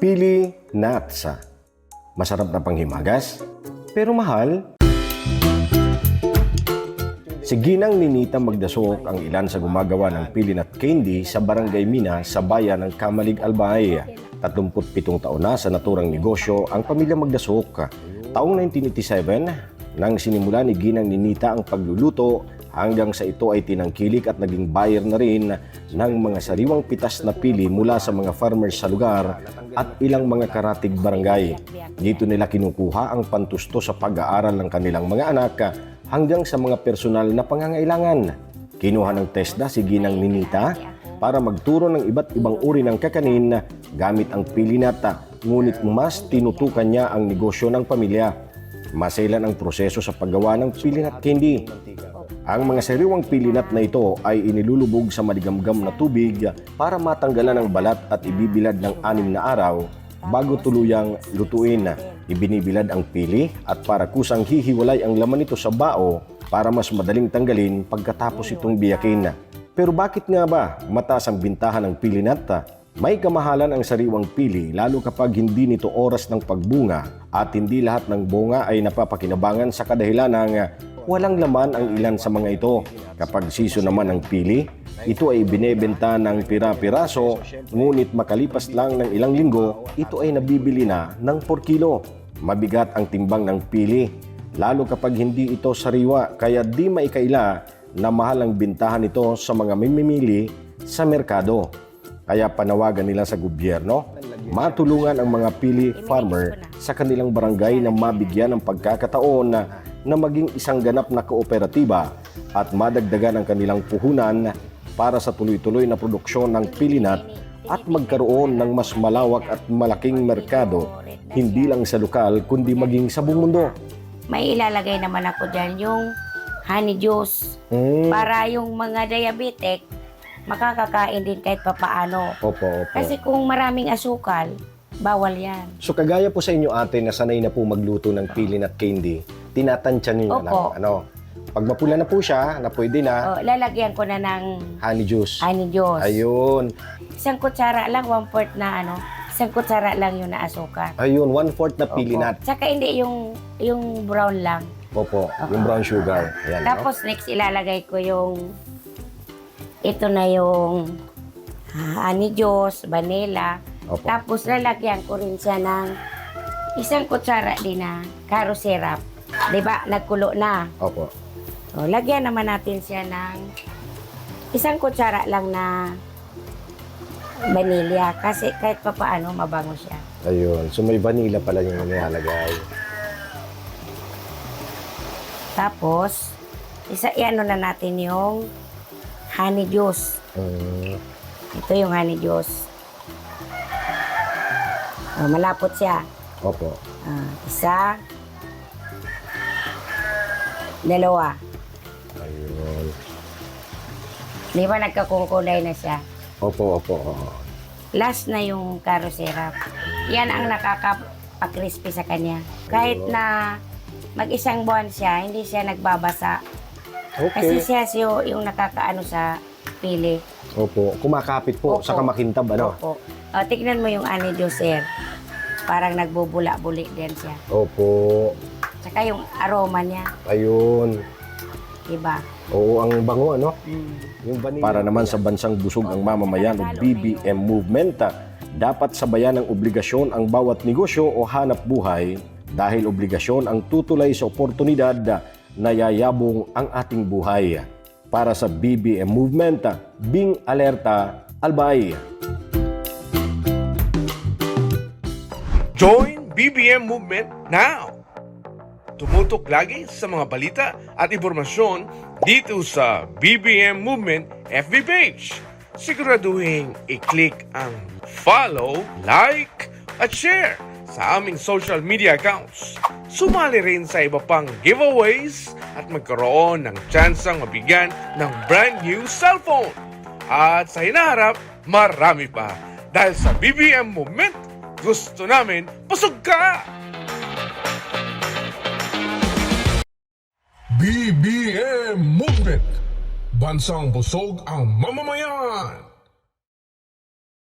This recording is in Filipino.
Pili nuts. Masarap na panghimagas, pero mahal. Si Ginang Ninita Magdasok ang ilan sa gumagawa ng pili nut candy sa Barangay Mina sa bayan ng Kamalig, Albay. 37 taon na sa naturang negosyo ang pamilya Magdasok. Taong 1987, nang sinimula ni Ginang Ninita ang pagluluto hanggang sa ito ay tinangkilik at naging buyer na rin ng mga sariwang pitas na pili mula sa mga farmers sa lugar at ilang mga karatig barangay. Dito nila kinukuha ang pantusto sa pag-aaral ng kanilang mga anak hanggang sa mga personal na pangangailangan. Kinuha ng TESDA si Ginang Ninita para magturo ng iba't ibang uri ng kakanin gamit ang pili nut, ngunit mas tinutukan niya ang negosyo ng pamilya. Maselan ang proseso sa paggawa ng pili nut candy. Ang mga sariwang pili nut na ito ay inilulubog sa maligamgam na tubig para matanggalan ng balat at ibibilad ng 6 na araw bago tuluyang lutuin. Ibinibilad ang pili at para kusang hihiwalay ang laman nito sa bao para mas madaling tanggalin pagkatapos itong biyakin. Pero bakit nga ba mataas ang bintahan ng pili nut? May kamahalan ang sariwang pili lalo kapag hindi nito oras ng pagbunga at hindi lahat ng bunga ay napapakinabangan sa kadahilan ng walang laman ang ilan sa mga ito. Kapag season naman ng pili, ito ay binebenta ng pira-piraso, ngunit makalipas lang ng ilang linggo, ito ay nabibili na ng 4 kilo. Mabigat ang timbang ng pili, lalo kapag hindi ito sariwa, kaya di maikaila na mahal ang bintahan nito sa mga mamimili sa merkado. Kaya panawagan nila sa gobyerno, matulungan ang mga pili farmer sa kanilang barangay na mabigyan ng pagkakataon na maging isang ganap na kooperatiba at madagdagan ang kanilang puhunan para sa tuloy-tuloy na produksyon ng pili nut at magkaroon ng mas malawak at malaking merkado, hindi lang sa lokal kundi maging sa buong mundo. May ilalagay naman ako dyan yung honey juice para yung mga diabetic makakakain din kahit papaano. Opo. Kasi kung maraming asukal, bawal yan. So kagaya po sa inyo ate na sanay na po magluto ng pili nut candy, tinatansya niyo na Opo. lang. Pag mapula na po siya, na pwede na, Lalagyan ko na ng honey juice. honey juice. Ayun. Isang kutsara lang, 1/4 na isang kutsara lang yung na asukal. Ayun, 1/4 na pili Opo. nut. Tsaka hindi yung brown lang. Opo, yung brown sugar. Ayan, Tapos next ilalagay ko ito na yung honey juice, vanilla. Opo. Tapos lalagyan ko rin siya ng isang kutsara din na caro syrup. 'Di ba? Nagkulo na. Opo. O, lagyan naman natin siya ng isang kutsara lang na vanilla kasi kahit pa paano mabango siya. Ayun. So may vanilla pala yung nilalagay. Tapos, iano na natin yung honey juice. Ito yung honey juice. O, malapot siya. Opo. Isa, dalawa. Ayun. Di ba nagkakulay na siya? Opo. Last na yung caro syrup. Yan ang nakakapag-crispy sa kanya. Kahit na mag-isang buwan siya, hindi siya nagbabasa. Kasi Okay. siya yung nakakaano sa pili. Opo. Kumakapit po, Opo. saka makintab, ano? Opo. Tignan mo yung honey juice, sir. Parang nagbubula-buli din siya. Opo. Tsaka yung aroma niya, Ayun. diba? Oo, ang bango, ano? Yung vanilla. Para naman sa bansang busog ang mamamayan o BBM movement, dapat sabayan ng obligasyon ang bawat negosyo o hanap buhay dahil obligasyon ang tutulay sa oportunidad na yayabong ang ating buhay. Para sa BBM movement, Bing Alerta, Albay. Join BBM Movement now! Tumutok lagi sa mga balita at impormasyon dito sa BBM Movement FB page. Siguraduhin i-click ang follow, like, at share sa aming social media accounts. Sumali rin sa iba pang giveaways at magkaroon ng tsansang mabigyan ng brand new cellphone. At sa hinaharap, marami pa. Dahil sa BBM Movement, gusto namin pasog ka! BBM Movement. Bansang busog ang mamamayan.